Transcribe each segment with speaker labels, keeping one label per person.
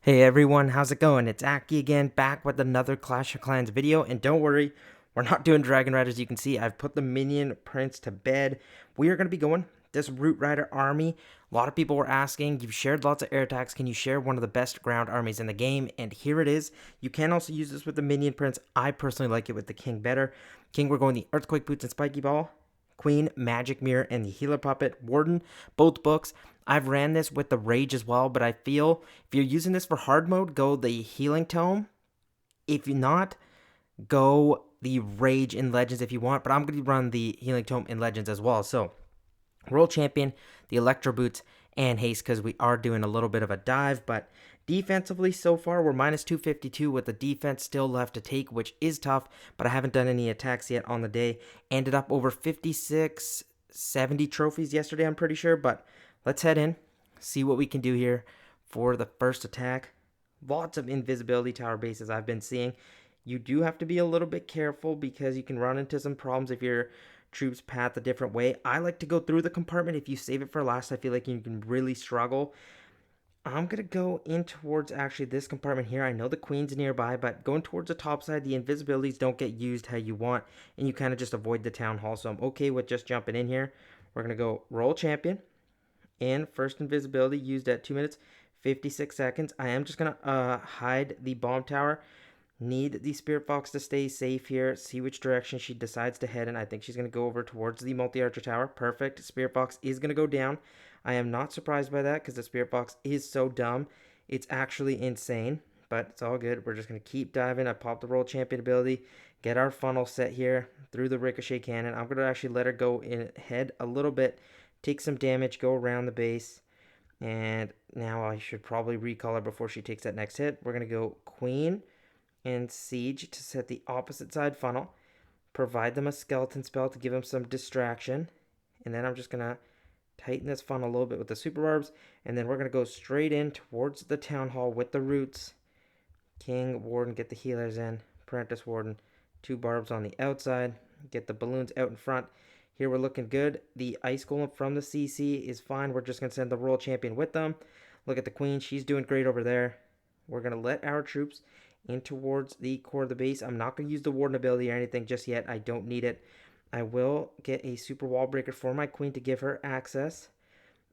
Speaker 1: Hey everyone, how's it going? It's Aki again, back with another Clash of Clans video, and don't worry, we're not doing Dragon Riders. As you can see, I've put the minion prince to bed. We are going to be going this Root Rider army. A lot of people were asking, you've shared lots of air attacks, can you share one of the best ground armies in the game? And here it is. You can also use this with the minion prince. I personally like it with the king better. King, we're going the Earthquake Boots and Spiky Ball. Queen, Magic Mirror, and the Healer Puppet, Warden, both books. I've ran this with the Rage as well, but I feel if you're using this for hard mode, go the Healing Tome. If you're not, go the Rage in Legends if you want, but I'm going to run the Healing Tome in Legends as well. So, World Champion, the Electro Boots, and Haste because we are doing a little bit of a dive, but defensively so far we're minus 252 with the defense still left to take, which is tough, but I haven't done any attacks yet on the day. Ended up over 56, 70 trophies yesterday, I'm pretty sure, but let's head in, see what we can do here for the first attack. Lots of invisibility tower bases I've been seeing. You do have to be a little bit careful because you can run into some problems if your troops path a different way. I like to go through the compartment. If you save it for last, I feel like you can really struggle. I'm going to go in towards actually this compartment here. I know the queen's nearby, but going towards the top side, the invisibilities don't get used how you want, and you kind of just avoid the town hall. So I'm okay with just jumping in here. We're going to go roll champion, and first invisibility used at 2 minutes, 56 seconds. I am just going to hide the bomb tower. Need the Spirit Fox to stay safe here. See which direction she decides to head in. I think she's going to go over towards the multi-archer tower. Perfect. Spirit Fox is going to go down. I am not surprised by that because the Spirit Fox is so dumb. It's actually insane, but it's all good. We're just going to keep diving. I popped the roll champion ability. Get our funnel set here through the ricochet cannon. I'm going to actually let her go in head a little bit. Take some damage. Go around the base. And now I should probably recall her before she takes that next hit. We're going to go Queen and Siege to set the opposite side funnel. Provide them a skeleton spell to give them some distraction. And then I'm just going to tighten this funnel a little bit with the super barbs. And then we're going to go straight in towards the town hall with the roots. King, Warden, get the healers in. Apprentice, Warden, 2 barbs on the outside. Get the balloons out in front. Here we're looking good. The Ice Golem from the CC is fine. We're just going to send the Royal Champion with them. Look at the Queen. She's doing great over there. We're going to let our troops in towards the core of the base. I'm not going to use the Warden ability or anything just yet. I don't need it. I will get a super wall breaker for my Queen to give her access.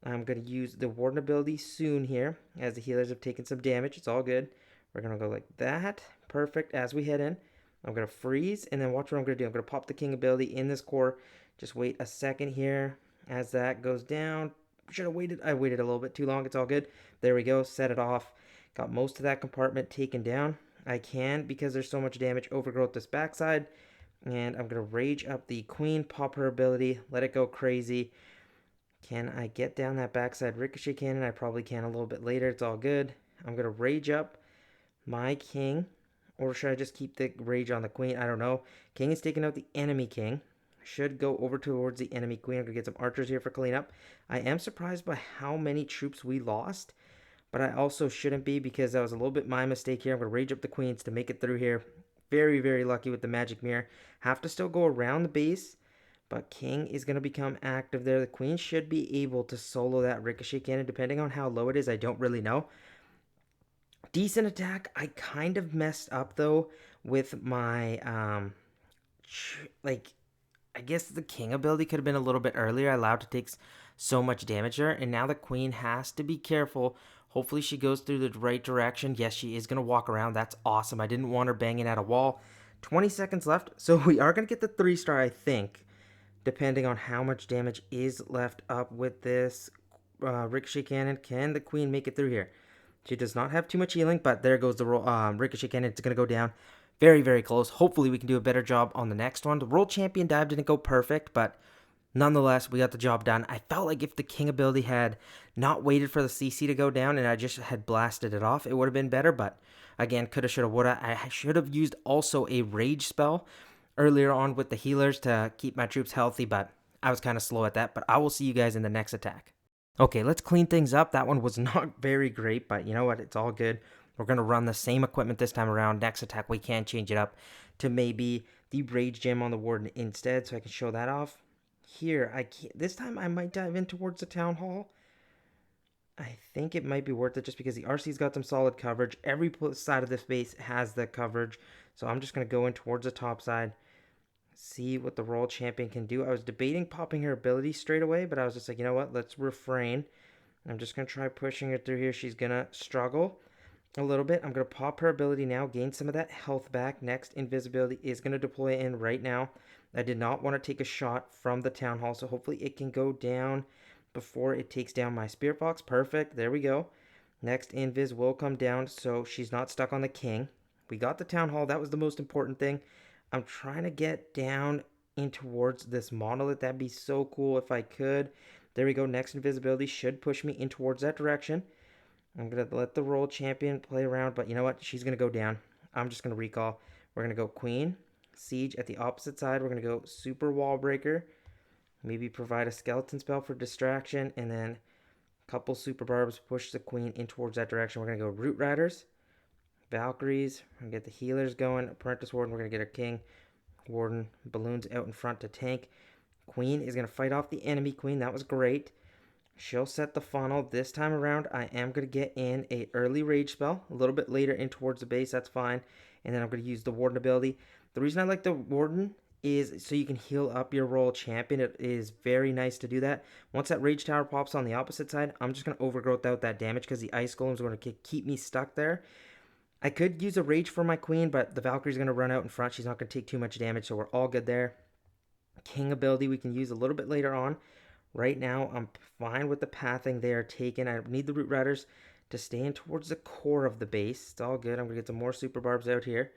Speaker 1: I'm going to use the Warden ability soon here as the healers have taken some damage. It's all good. We're going to go like that. Perfect. As we head in, I'm going to freeze and then watch what I'm going to do. I'm going to pop the King ability in this core. Just wait a second here as that goes down. Should have waited. I waited a little bit too long. It's all good. There we go. Set it off. Got most of that compartment taken down. I can, because there's so much damage, overgrowth this backside. And I'm going to rage up the Queen, pop her ability, let it go crazy. Can I get down that backside ricochet cannon? I probably can a little bit later. It's all good. I'm going to rage up my King. Or should I just keep the rage on the Queen? I don't know. King is taking out the enemy King. Should go over towards the enemy Queen. I'm going to get some archers here for cleanup. I am surprised by how many troops we lost. But I also shouldn't be because that was a little bit my mistake here. I'm going to rage up the queens to make it through here. Very, very lucky with the magic mirror. Have to still go around the base, but King is going to become active there. The queen should be able to solo that ricochet cannon depending on how low it is. I don't really know. Decent attack. I kind of messed up though with my I guess the king ability could have been a little bit earlier. I allowed to take so much damage there, and now the queen has to be careful. Hopefully she goes through the right direction. Yes, she is going to walk around. That's awesome. I didn't want her banging at a wall. 20 seconds left, so we are going to get the 3-star, I think, depending on how much damage is left up with this ricochet cannon. Can the queen make it through here? She does not have too much healing, but there goes the ricochet cannon. It's going to go down. Very, very close. Hopefully we can do a better job on the next one. The World Champion dive didn't go perfect, but nonetheless, we got the job done. I felt like if the King ability had not waited for the CC to go down and I just had blasted it off, it would have been better, but again, coulda, shoulda, woulda. I should have used also a Rage spell earlier on with the healers to keep my troops healthy, but I was kind of slow at that, but I will see you guys in the next attack. Okay, let's clean things up. That one was not very great, but you know what? It's all good. We're going to run the same equipment this time around. Next attack, we can change it up to maybe the Rage Gem on the Warden instead, so I can show that off. Here, I can't, this time I might dive in towards the Town Hall. I think it might be worth it just because the RC's got some solid coverage. Every side of this base has the coverage. So I'm just going to go in towards the top side, see what the Royal Champion can do. I was debating popping her ability straight away, but I was just like, you know what? Let's refrain. I'm just going to try pushing her through here. She's going to struggle a little bit. I'm going to pop her ability now, gain some of that health back. Next, invisibility is going to deploy in right now. I did not want to take a shot from the Town Hall, so hopefully it can go down before it takes down my Spirit Box. Perfect. There we go. Next, invis will come down, so she's not stuck on the king. We got the Town Hall. That was the most important thing. I'm trying to get down in towards this monolith. That'd be so cool if I could. There we go. Next, invisibility should push me in towards that direction. I'm going to let the Royal Champion play around, but you know what? She's going to go down. I'm just going to recall. We're going to go Queen, Siege at the opposite side. We're going to go Super Wall Breaker. Maybe provide a skeleton spell for distraction, and then a couple Super Barbs push the Queen in towards that direction. We're going to go Root Riders, Valkyries. We're going to get the healers going. Apprentice Warden. We're going to get our King. Warden, Balloons out in front to tank. Queen is going to fight off the enemy Queen. That was great. She'll set the funnel. This time around, I am going to get in a early rage spell. A little bit later in towards the base, that's fine. And then I'm going to use the Warden ability. The reason I like the Warden is so you can heal up your Royal Champion. It is very nice to do that. Once that Rage Tower pops on the opposite side, I'm just going to overgrowth out that damage because the Ice Golem is going to keep me stuck there. I could use a Rage for my Queen, but the Valkyrie's going to run out in front. She's not going to take too much damage, so we're all good there. King ability we can use a little bit later on. Right now, I'm fine with the pathing they are taking. I need the Root Riders to stay in towards the core of the base. It's all good. I'm going to get some more Super Barbs out here.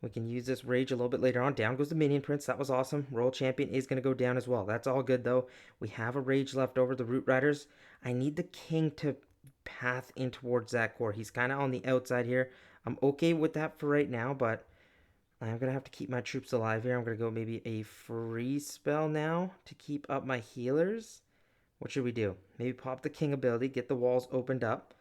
Speaker 1: We can use this Rage a little bit later on. Down goes the Minion Prince. That was awesome. Royal Champion is going to go down as well. That's all good, though. We have a Rage left over. The Root Riders. I need the King to path in towards that core. He's kind of on the outside here. I'm okay with that for right now, but I'm going to have to keep my troops alive here. I'm going to go maybe a freeze spell now to keep up my healers. What should we do? Maybe pop the King ability, get the walls opened up.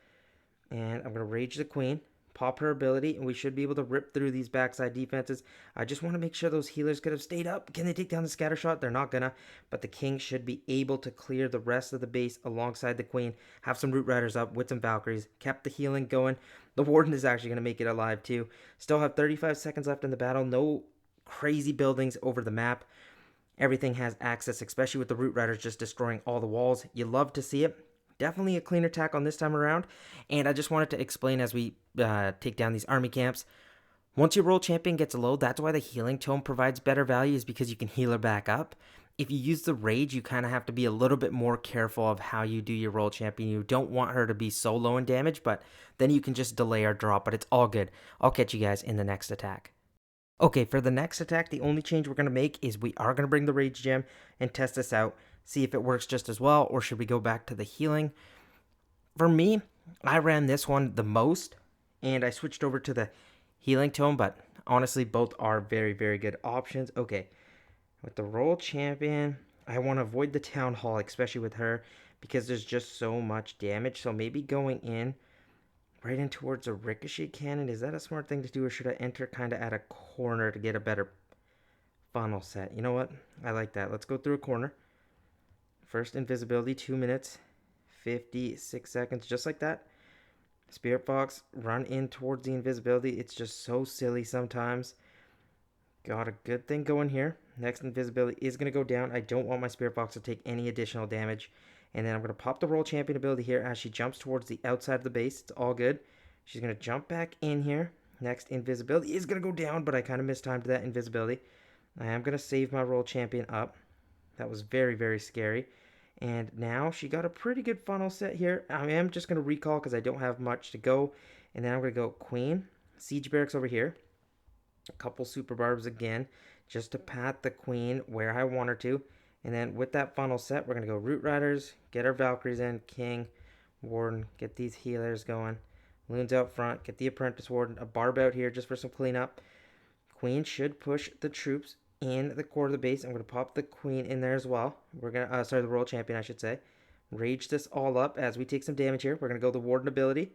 Speaker 1: And I'm going to Rage the Queen, pop her ability, and we should be able to rip through these backside defenses. I just want to make sure those healers could have stayed up. Can they take down the scatter shot? They're not going to. But the King should be able to clear the rest of the base alongside the Queen. Have some Root Riders up with some Valkyries. Kept the healing going. The Warden is actually going to make it alive too. Still have 35 seconds left in the battle. No crazy buildings over the map. Everything has access, especially with the Root Riders just destroying all the walls. You love to see it. Definitely a cleaner attack on this time around. And I just wanted to explain as we take down these army camps. Once your Royal Champion gets low, that's why the Healing Tome provides better value, is because you can heal her back up. If you use the Rage, you kind of have to be a little bit more careful of how you do your Royal Champion. You don't want her to be so low in damage, but then you can just delay her drop, but it's all good. I'll catch you guys in the next attack. Okay, for the next attack, the only change we're going to make is we are going to bring the Rage Gem and test this out. See if it works just as well, or should we go back to the healing? For me, I ran this one the most, and I switched over to the Healing Tome, but honestly, both are very, very good options. Okay, with the Royal Champion, I want to avoid the Town Hall, especially with her, because there's just so much damage. So maybe going in right in towards a Ricochet Cannon, is that a smart thing to do, or should I enter kind of at a corner to get a better funnel set? You know what? I like that. Let's go through a corner. First invisibility, 2 minutes, 56 seconds, just like that. Spirit Box, run in towards the invisibility. It's just so silly sometimes. Got a good thing going here. Next invisibility is going to go down. I don't want my Spirit Box to take any additional damage. And then I'm going to pop the Royal Champion ability here as she jumps towards the outside of the base. It's all good. She's going to jump back in here. Next invisibility is going to go down, but I kind of mistimed that invisibility. I am going to save my Royal Champion up. That was very, very scary. And now she got a pretty good funnel set here. I am just going to recall because I don't have much to go. And then I'm going to go Queen, Siege Barracks over here. A couple Super Barbs again, just to pat the Queen where I want her to. And then with that funnel set, we're going to go Root Riders, get our Valkyries in, King, Warden, get these healers going. Loons out front, get the Apprentice Warden, a Barb out here just for some cleanup. Queen should push the troops in the core of the base. I'm going to pop the Queen in there as well. We're going to, the Royal Champion, I should say. Rage this all up as we take some damage here. We're going to go the Warden ability.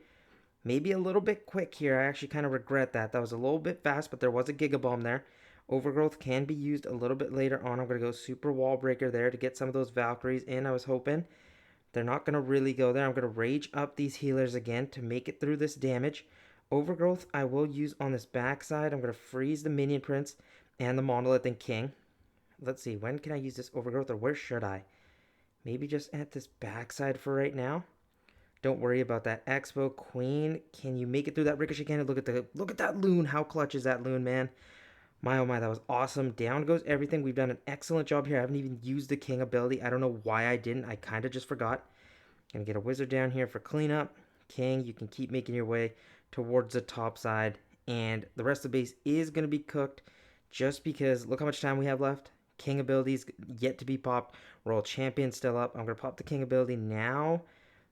Speaker 1: Maybe a little bit quick here. I actually kind of regret that. That was a little bit fast, but there was a Giga Bomb there. Overgrowth can be used a little bit later on. I'm going to go Super Wall Breaker there to get some of those Valkyries in, I was hoping. They're not going to really go there. I'm going to rage up these healers again to make it through this damage. Overgrowth I will use on this backside. I'm going to freeze the minion prince and the monolith and king. Let's see, when can I use this overgrowth, or where should I? Maybe just at this backside for right now. Don't worry about that expo. Queen, can you make it through that ricochet cannon? Look at that loon. How clutch is that loon, man? My oh my, that was awesome. Down goes everything. We've done an excellent job here. I haven't even used the king ability. I don't know why I didn't. I kind of just forgot. Gonna get a wizard down here for cleanup. King, you can keep making your way towards the top side. And the rest of the base is gonna be cooked just because look how much time we have left. King abilities yet to be popped. World champion still up. I'm gonna pop the king ability now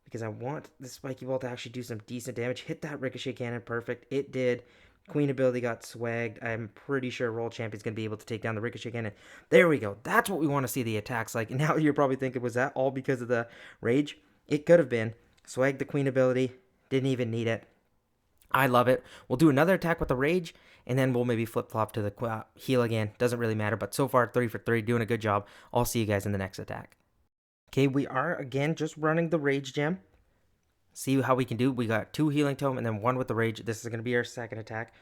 Speaker 1: because I want the spiky ball to actually do some decent damage. Hit that ricochet cannon. Perfect. It did. Queen ability got swagged. I'm pretty sure World Champion's going to be able to take down the ricochet cannon. There we go. That's what we want to see the attacks like. And now you're probably thinking, was that all because of the rage? It could have been. Swag the Queen ability. Didn't even need it. I love it. We'll do another attack with the rage, and then we'll maybe flip-flop to the heal again. Doesn't really matter, but so far, 3 for 3, doing a good job. I'll see you guys in the next attack. Okay, we are, again, just running the rage gem. See how we can do. We got 2 healing tome and then 1 with the rage. This is going to be our second attack.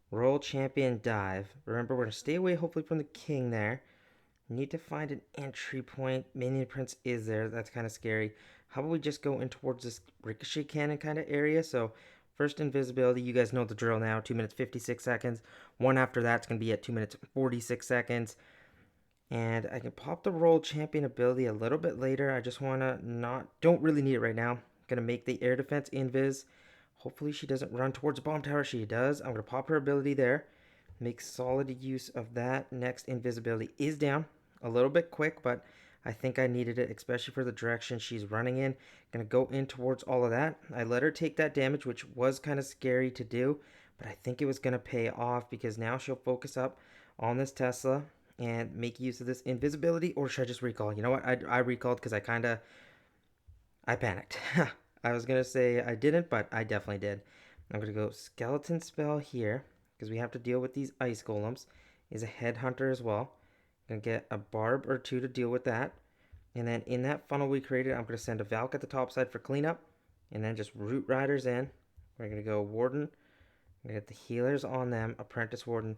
Speaker 1: Roll champion dive. Remember, we're going to stay away hopefully from the king there. Need to find an entry point. Minion prince is there. That's kind of scary. How about we just go in towards this ricochet cannon kind of area? So first invisibility. You guys know the drill now. 2 minutes 56 seconds. One after that's going to be at 2 minutes 46 seconds. And I can pop the roll champion ability a little bit later. I just want to don't really need it right now. Gonna make the air defense invis. Hopefully she doesn't run towards the bomb tower. She does. I'm gonna pop her ability there. Make solid use of that. Next invisibility is down. A little bit quick, but I think I needed it, especially for the direction she's running in. Gonna go in towards all of that. I let her take that damage, which was kind of scary to do, but I think it was gonna pay off because now she'll focus up on this Tesla and make use of this invisibility. Or should I just recall? You know what? I recalled because I panicked. I was going to say I didn't, but I definitely did. I'm going to go skeleton spell here because we have to deal with these ice golems. Is a headhunter as well. I'm going to get a barb or 2 to deal with that. And then in that funnel we created, I'm going to send a Valk at the top side for cleanup. And then just root riders in. We're going to go warden. I'm going to get the healers on them. Apprentice warden.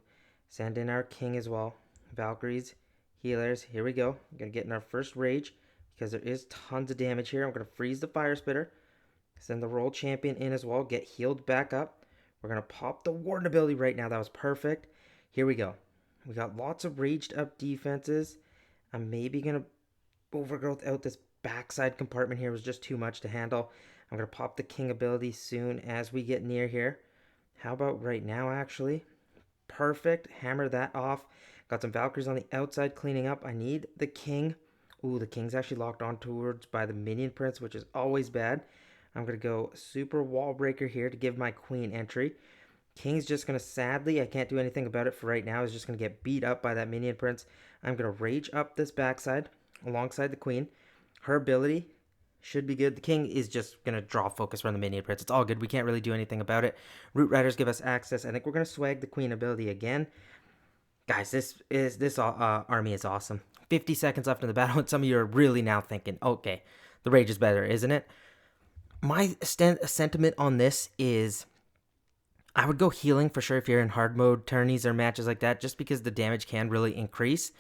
Speaker 1: Send in our king as well. Valkyries. Healers. Here we go. I'm going to get in our first rage because there is tons of damage here. I'm going to freeze the fire spitter. Send the roll champion in as well. Get healed back up. We're going to pop the warden ability right now. That was perfect. Here we go. We got lots of raged up defenses. I'm maybe going to overgrowth out this backside compartment here. It was just too much to handle. I'm going to pop the king ability soon as we get near here. How about right now, actually? Perfect. Hammer that off. Got some Valkyries on the outside cleaning up. I need the king. Ooh, the king's actually locked on towards by the minion prince, which is always bad. I'm going to go super wall breaker here to give my queen entry. King's just going to, sadly, I can't do anything about it for right now. Is just going to get beat up by that minion prince. I'm going to rage up this backside alongside the queen. Her ability should be good. The king is just going to draw focus from the minion prince. It's all good. We can't really do anything about it. Root riders give us access. I think we're going to swag the queen ability again. Guys, this army is awesome. 50 seconds left in the battle, and some of you are really now thinking, okay, the rage is better, isn't it? My sentiment on this is I would go healing for sure if you're in hard mode tourneys or matches like that, just because the damage can really increase.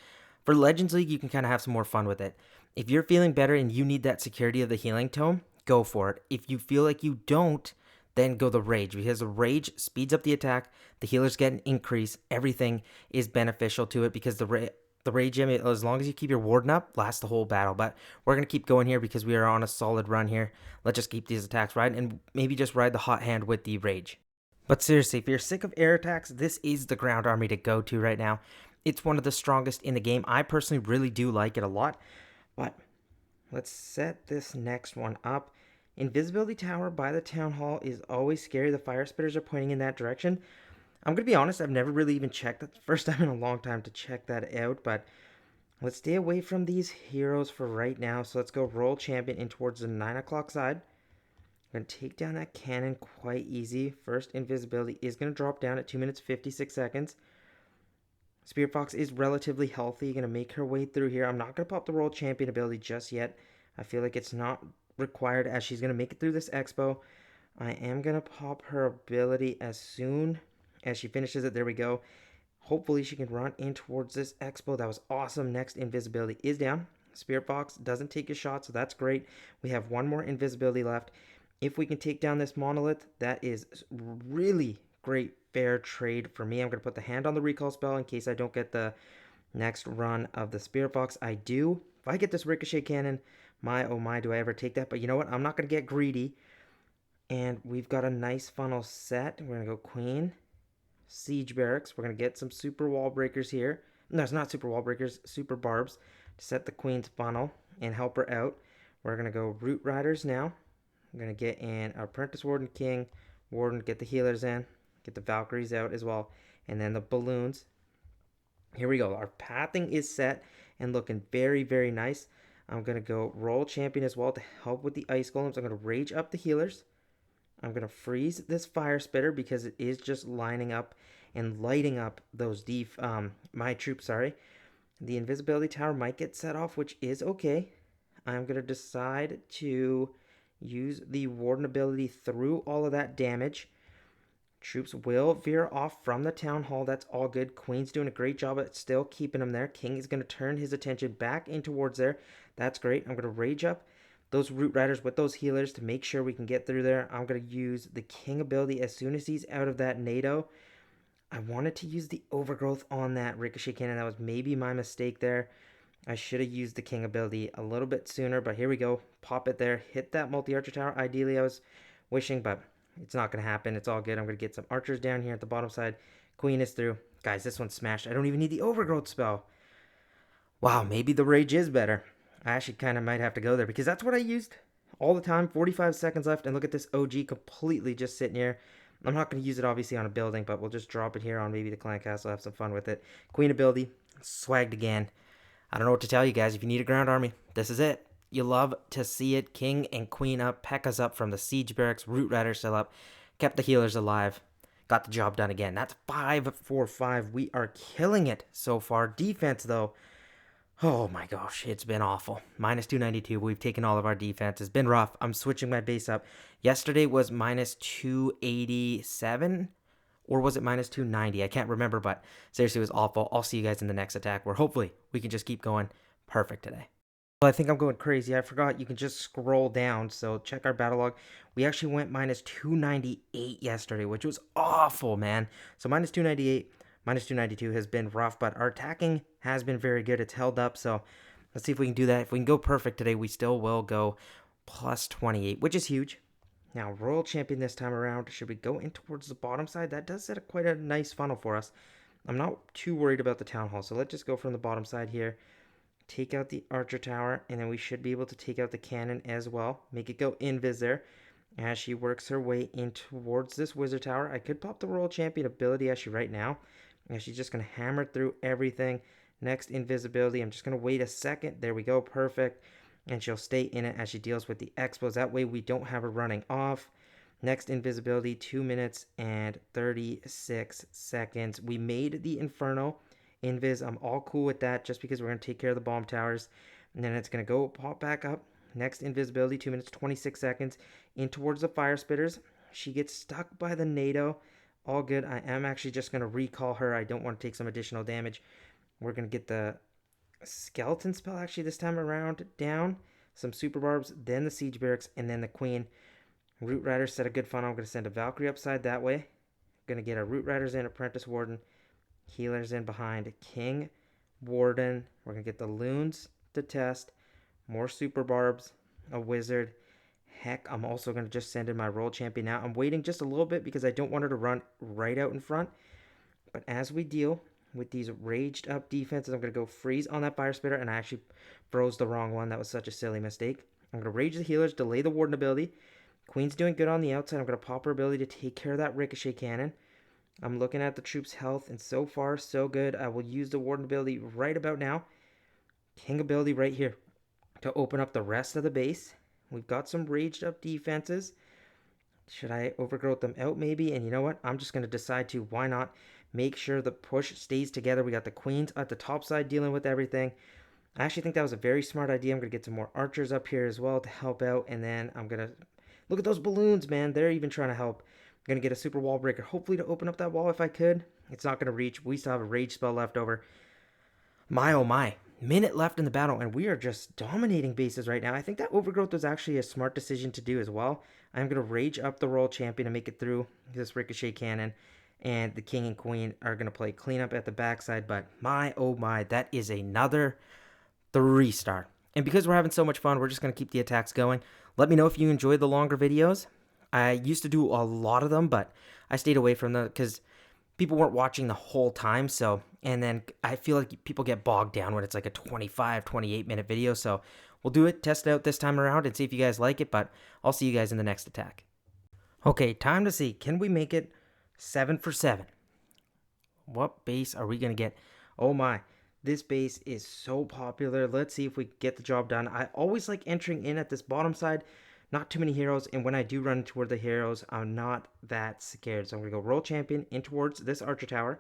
Speaker 1: For Legends League, you can kind of have some more fun with it. If you're feeling better and you need that security of the healing tome, go for it. If you feel like you don't, then go the rage, because the rage speeds up the attack, the healers get an increase, everything is beneficial to it because the rage gem, as long as you keep your warden up, lasts the whole battle. But we're going to keep going here because we are on a solid run here. Let's just keep these attacks riding and maybe just ride the hot hand with the rage. But seriously, if you're sick of air attacks, this is the ground army to go to right now. It's one of the strongest in the game. I personally really do like it a lot. But let's set this next one up. Invisibility tower by the town hall is always scary. The fire spitters are pointing in that direction. I'm going to be honest, I've never really even checked that. First time in a long time to check that out, but let's stay away from these heroes for right now. So let's go roll champion in towards the 9 o'clock side. I'm going to take down that cannon quite easy. First invisibility is going to drop down at 2 minutes 56 seconds. Spirit Fox is relatively healthy. Going to make her way through here. I'm not going to pop the roll champion ability just yet. I feel like it's not required as she's going to make it through this expo. I am going to pop her ability as soon as she finishes it. There we go. Hopefully she can run in towards this expo. That was awesome. Next invisibility is down. Spirit Box doesn't take a shot, so that's great. We have one more invisibility left. If we can take down this monolith, that is really great fair trade for me. I'm going to put the hand on the recall spell in case I don't get the next run of the Spirit Box. I do. If I get this ricochet cannon, my oh my, do I ever take that? But you know what? I'm not going to get greedy. And we've got a nice funnel set. We're going to go Queen, Siege Barracks. We're going to get some super wall breakers here. No, it's not super wall breakers, super barbs to set the Queen's funnel and help her out. We're going to go Root Riders now. I'm going to get in Apprentice Warden, King, Warden, get the healers in, get the Valkyries out as well, and then the balloons. Here we go. Our pathing is set and looking very, very nice. I'm going to go Royal Champion as well to help with the Ice Golems. I'm going to rage up the healers. I'm going to freeze this Fire Spitter because it is just lining up and lighting up those my troops, sorry. The Invisibility Tower might get set off, which is okay. I'm going to decide to use the Warden ability through all of that damage. Troops will veer off from the Town Hall. That's all good. Queen's doing a great job at still keeping them there. King is going to turn his attention back in towards there. That's great. I'm going to rage up those Root Riders with those healers to make sure we can get through there. I'm going to use the King ability as soon as he's out of that NATO. I wanted to use the Overgrowth on that Ricochet Cannon. That was maybe my mistake there. I should have used the King ability a little bit sooner, but here we go. Pop it there. Hit that multi-archer tower. Ideally, I was wishing, but it's not going to happen. It's all good. I'm going to get some archers down here at the bottom side. Queen is through. Guys, this one's smashed. I don't even need the Overgrowth spell. Wow, maybe the Rage is better. I actually kind of might have to go there because that's what I used all the time. 45 seconds left, and look at this OG completely just sitting here. I'm not going to use it obviously on a building, but we'll just drop it here on maybe the clan castle, have some fun with it. Queen ability, swagged again. I don't know what to tell you guys. If you need a ground army, this is it. You love to see it. King and Queen up, P.E.K.K.A.'s up from the Siege Barracks, Root Riders still up, kept the healers alive, got the job done again. That's 5-4-5. We are killing it so far. Defense, though, oh my gosh, it's been awful. Minus 292. We've taken all of our defense. It's been rough. I'm switching my base up. Yesterday was minus 287. Or was it minus 290? I can't remember, but seriously, it was awful. I'll see you guys in the next attack where hopefully we can just keep going perfect today. Well, I think I'm going crazy. I forgot you can just scroll down. So check our battle log. We actually went minus 298 yesterday, which was awful, man. So minus 298. Minus 292 has been rough, but our attacking has been very good. It's held up, so let's see if we can do that. If we can go perfect today, we still will go plus 28, which is huge. Now, Royal Champion this time around. Should we go in towards the bottom side? That does set quite a nice funnel for us. I'm not too worried about the Town Hall, so let's just go from the bottom side here. Take out the Archer Tower, and then we should be able to take out the cannon as well. Make it go invis there. As she works her way in towards this Wizard Tower, I could pop the Royal Champion ability actually right now. And she's just going to hammer through everything. Next invisibility. I'm just going to wait a second. There we go. Perfect. And she'll stay in it as she deals with the expos. That way we don't have her running off. Next invisibility. 2 minutes and 36 seconds. We made the Inferno invis. I'm all cool with that just because we're going to take care of the bomb towers. And then it's going to go pop back up. Next invisibility. 2 minutes 26 seconds. In towards the fire spitters. She gets stuck by the NATO. All good. I am actually just going to recall her. I don't want to take some additional damage. We're going to get the skeleton spell actually this time around down. Some super barbs, then the siege barracks, and then the queen. Root Riders set a good funnel. I'm going to send a Valkyrie upside that way. Going to get our Root Riders in, Apprentice Warden, healers in behind, King, Warden. We're going to get the loons to test, more super barbs, a wizard. Heck, I'm also going to just send in my Royal Champion now. I'm waiting just a little bit because I don't want her to run right out in front. But as we deal with these raged up defenses, I'm going to go freeze on that fire spitter, and I actually froze the wrong one. That was such a silly mistake. I'm going to rage the healers, delay the warden ability. Queen's doing good on the outside. I'm going to pop her ability to take care of that ricochet cannon. I'm looking at the troops' health, and so far, so good. I will use the warden ability right about now. King ability right here to open up the rest of the base. We've got some raged up defenses. Should I overgrowth them out maybe? And you know what? I'm just going to decide to. Why not? Make sure the push stays together. We got the queens at the top side dealing with everything. I actually think that was a very smart idea. I'm going to get some more archers up here as well to help out. And then I'm going to look at those balloons, man. They're even trying to help. I'm going to get a super wall breaker, hopefully to open up that wall if I could. It's not going to reach. We still have a rage spell left over. My oh my. Minute left in the battle, and we are just dominating bases right now. I think that overgrowth was actually a smart decision to do as well. I'm going to rage up the royal champion and make it through this ricochet cannon. And the king and queen are going to play cleanup at the backside. But my oh my, that is another 3-star. And because we're having so much fun, we're just going to keep the attacks going. Let me know if you enjoyed the longer videos. I used to do a lot of them, but I stayed away from them because people weren't watching the whole time. So, and then I feel like people get bogged down when it's like a 25, 28-minute video. So we'll do it, test it out this time around and see if you guys like it. But I'll see you guys in the next attack. Okay, time to see. Can we make it 7 for 7? What base are we going to get? Oh my. This base is so popular. Let's see if we get the job done. I always like entering in at this bottom side. Not too many heroes. And when I do run toward the heroes, I'm not that scared. So I'm going to go roll champion in towards this archer tower.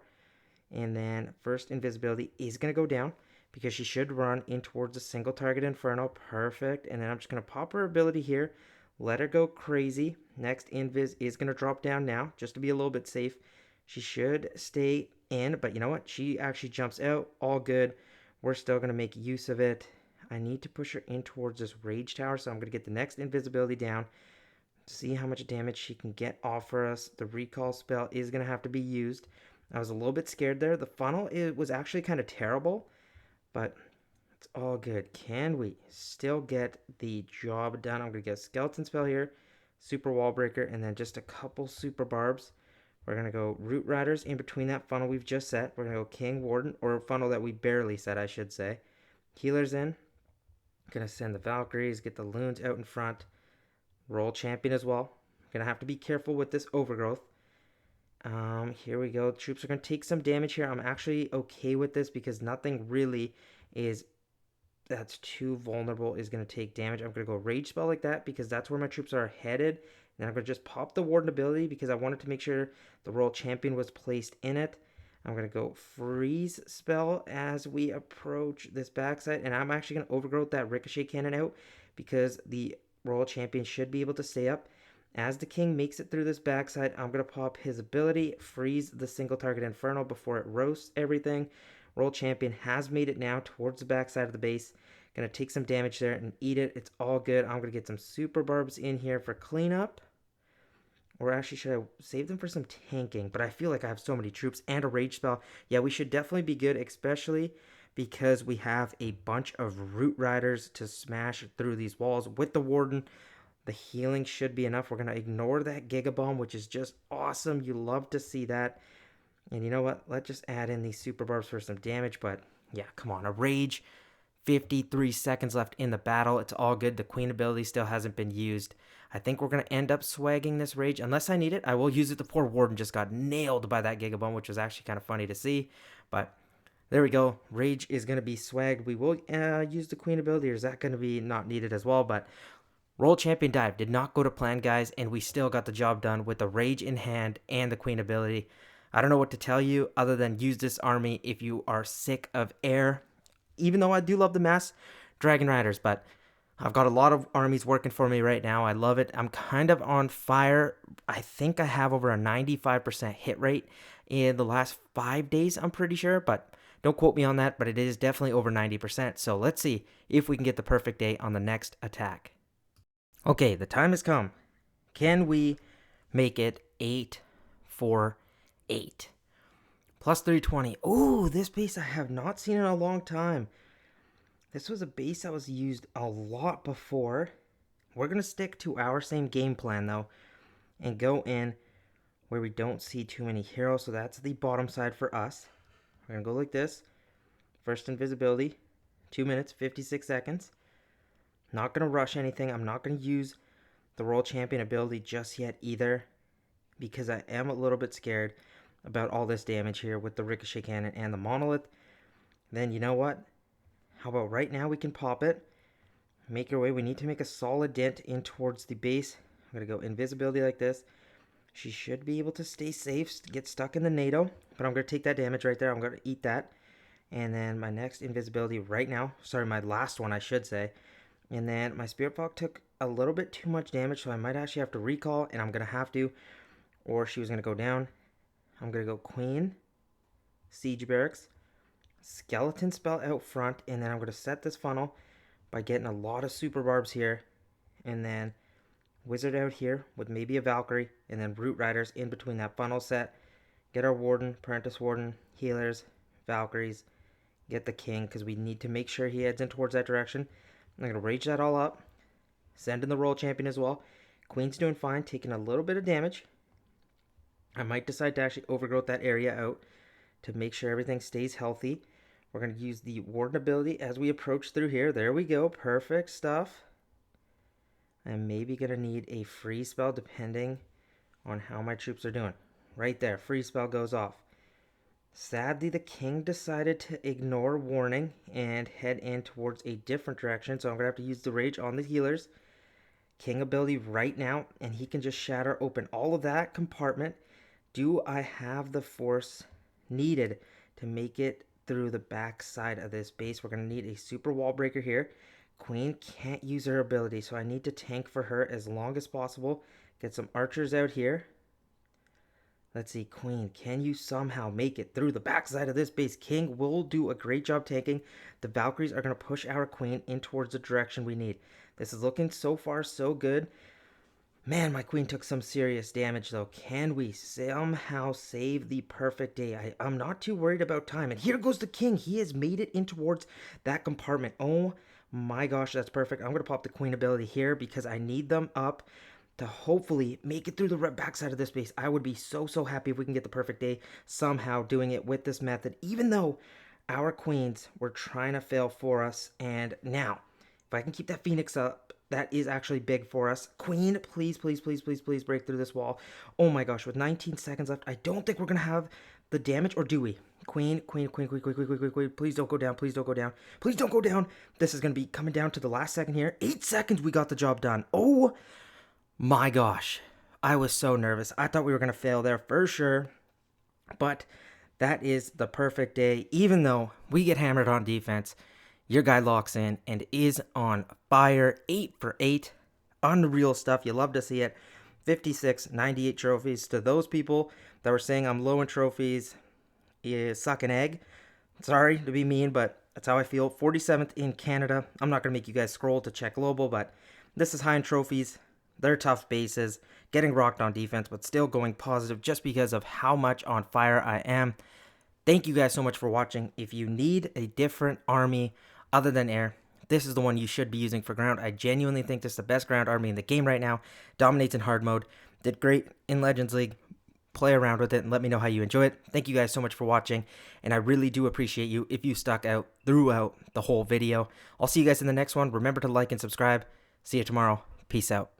Speaker 1: And then first invisibility is going to go down because she should run in towards a single target inferno. Perfect. And then I'm just going to pop her ability here. Let her go crazy. Next invis is going to drop down now just to be a little bit safe. She should stay in, but you know what? She actually jumps out. All good. We're still going to make use of it. I need to push her in towards this rage tower, so I'm going to get the next invisibility down. See how much damage she can get off for us. The recall spell is going to have to be used. I was a little bit scared there. The funnel, it was actually kind of terrible, but it's all good. Can we still get the job done? I'm going to get a skeleton spell here, super wall breaker, and then just a couple super barbs. We're going to go Root Riders in between that funnel we've just set. We're going to go King Warden, or a funnel that we barely set, I should say. Healers in. Going to send the Valkyries, get the Loons out in front. Roll Champion as well. Going to have to be careful with this overgrowth. Here we go. Troops are going to take some damage here. I'm actually okay with this because nothing really is that's too vulnerable is going to take damage. I'm going to go Rage Spell like that because that's where my troops are headed. And I'm going to just pop the Warden ability because I wanted to make sure the Royal Champion was placed in it. I'm going to go Freeze Spell as we approach this backside. And I'm actually going to overgrowth that Ricochet Cannon out because the Royal Champion should be able to stay up. As the King makes it through this backside, I'm going to pop his ability, Freeze the single target Inferno before it roasts everything. Royal Champion has made it now towards the backside of the base. Going to take some damage there and eat it. It's all good. I'm going to get some super barbs in here for cleanup. Or actually, should I save them for some tanking? But I feel like I have so many troops and a rage spell. Yeah, we should definitely be good, especially because we have a bunch of Root Riders to smash through these walls with the Warden. The healing should be enough. We're going to ignore that Giga Bomb, which is just awesome. You love to see that. And you know what? Let's just add in these super barbs for some damage. But yeah, come on. A rage. 53 seconds left in the battle. It's all good. The queen ability still hasn't been used. I think we're going to end up swagging this rage. Unless I need it, I will use it. The poor warden just got nailed by that Giga Bomb, which was actually kind of funny to see. But there we go. Rage is going to be swagged. We will use the queen ability, or is that going to be not needed as well? But Roll Champion Dive did not go to plan, guys, and we still got the job done with the Rage in hand and the Queen ability. I don't know what to tell you other than use this army if you are sick of air. Even though I do love the mass Dragon Riders, but I've got a lot of armies working for me right now. I love it. I'm kind of on fire. I think I have over a 95% hit rate in the last 5 days, I'm pretty sure, but don't quote me on that, but it is definitely over 90%. So let's see if we can get the perfect day on the next attack. Okay, the time has come. Can we make it 8 for 8? Plus 320. Oh, this base I have not seen in a long time. This was a base that was used a lot before. We're going to stick to our same game plan, though, and go in where we don't see too many heroes. So that's the bottom side for us. We're going to go like this. First invisibility. 2 minutes, 56 seconds. Not going to rush anything. I'm not going to use the Royal Champion ability just yet either, because I am a little bit scared about all this damage here with the Ricochet Cannon and the Monolith. Then you know what? How about right now we can pop it. Make your way. We need to make a solid dent in towards the base. I'm going to go invisibility like this. She should be able to stay safe, get stuck in the NATO, but I'm going to take that damage right there. I'm going to eat that. And then my next invisibility right now, sorry, my last one I should say. And then my Spirit Fog took a little bit too much damage, so I might actually have to recall, and I'm going to have to, or she was going to go down. I'm going to go Queen, Siege Barracks, Skeleton Spell out front, and then I'm going to set this funnel by getting a lot of Super Barbs here, and then Wizard out here with maybe a Valkyrie, and then Root Riders in between that funnel set. Get our Warden, Apprentice Warden, Healers, Valkyries, get the King, because we need to make sure he heads in towards that direction. I'm going to rage that all up. Send in the Royal Champion as well. Queen's doing fine, taking a little bit of damage. I might decide to actually overgrowth that area out to make sure everything stays healthy. We're going to use the Warden ability as we approach through here. There we go. Perfect stuff. I'm maybe going to need a freeze spell depending on how my troops are doing. Right there. Freeze spell goes off. Sadly, the King decided to ignore warning and head in towards a different direction. So I'm going to have to use the Rage on the healers. King ability right now, and he can just shatter open all of that compartment. Do I have the force needed to make it through the back side of this base? We're going to need a super wall breaker here. Queen can't use her ability, so I need to tank for her as long as possible. Get some archers out here. Let's see, Queen, can you somehow make it through the backside of this base? King will do a great job tanking. The Valkyries are going to push our Queen in towards the direction we need. This is looking so far so good. Man, my Queen took some serious damage, though. Can we somehow save the perfect day? I'm not too worried about time. And here goes the King. He has made it in towards that compartment. Oh my gosh, that's perfect. I'm going to pop the Queen ability here because I need them up to hopefully make it through the backside of this base. I would be so happy if we can get the perfect day somehow doing it with this method, even though our Queens were trying to fail for us. And now, if I can keep that Phoenix up, that is actually big for us. Queen, please break through this wall. Oh my gosh, with 19 seconds left, I don't think we're going to have the damage, or do we? Queen, please don't go down, please don't go down, please don't go down. This is going to be coming down to the last second here. 8 seconds, we got the job done. Oh my gosh, I was so nervous. I thought we were going to fail there for sure, but that is the perfect day. Even though we get hammered on defense, your guy locks in and is on fire. 8 for 8. Unreal stuff. You love to see it. 56, 98 trophies. To those people that were saying I'm low in trophies, you suck an egg. Sorry to be mean, but that's how I feel. 47th in Canada. I'm not going to make you guys scroll to check global, but this is high in trophies. They're tough bases, getting rocked on defense, but still going positive just because of how much on fire I am. Thank you guys so much for watching. If you need a different army other than air, this is the one you should be using for ground. I genuinely think this is the best ground army in the game right now. Dominates in hard mode. Did great in Legends League. Play around with it and let me know how you enjoy it. Thank you guys so much for watching, and I really do appreciate you if you stuck out throughout the whole video. I'll see you guys in the next one. Remember to like and subscribe. See you tomorrow. Peace out.